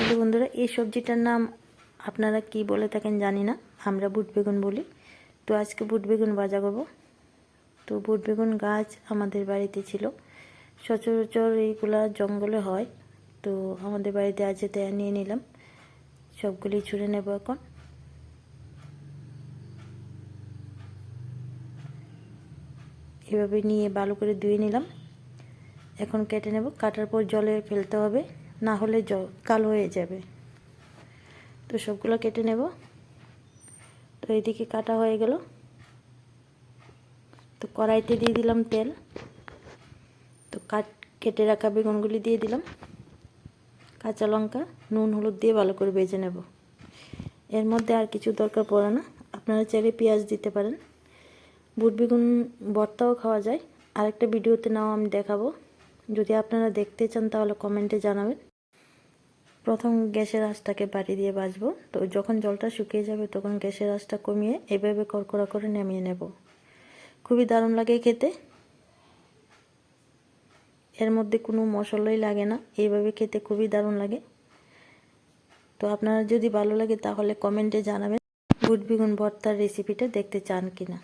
তাহলে বন্ধুরা এই সবজিটার নাম আপনারা কি বলে থাকেন জানি না, আমরা বুট বেগুন বলি। তো আজকে বুট বেগুন ভাজা করব। তো বুট বেগুন গাছ আমাদের বাড়িতে ছিল, সচরাচর এইগুলা জঙ্গলে হয়। তো আমাদের বাড়িতে আছে, তাই নিয়ে নিলাম। সবগুলি ছুঁড়ে নেব এখন। এভাবে নিয়ে ভালো করে ধুয়ে নিলাম। এখন কেটে নেব। কাটার পর জলে ফেলতে হবে, না হলে কালো হয়ে যাবে। তো সবগুলো কেটে নেব। তো এইদিকে কাটা হয়ে গেল। তো কড়াইতে দিয়ে দিলাম তেল। তো কেটে রাখা বেগুনগুলি দিয়ে দিলাম। কাঁচা লঙ্কা, নুন, হলুদ দিয়ে ভালো করে ভেজে নেব। এর মধ্যে আর কিছু দরকার পড়ে না, আপনারা চাইলে পেঁয়াজ দিতে পারেন। বুট বেগুন ভর্তাও খাওয়া যায়, আরেকটা ভিডিওতে নাও আমি দেখাবো। যদি আপনারা দেখতে চান তাহলে কমেন্টে জানাবেন। প্রথম গ্যাসের আঁচটাকে বাড়ি দিয়ে ভাজবো। তো যখন জলটা শুকিয়ে যাবে তখন গ্যাসের আঁচটা কমিয়ে এভাবে কড়কড়া করে নামিয়ে নেব। খুবই দারুণ লাগে খেতে। এর মধ্যে কোনো মশলাই লাগে না, এইভাবে খেতে খুবই দারুণ লাগে। তো আপনারা যদি ভালো লাগে তাহলে কমেন্টে জানাবেন বুট বেগুন ভর্তার রেসিপিটা দেখতে চান কিনা।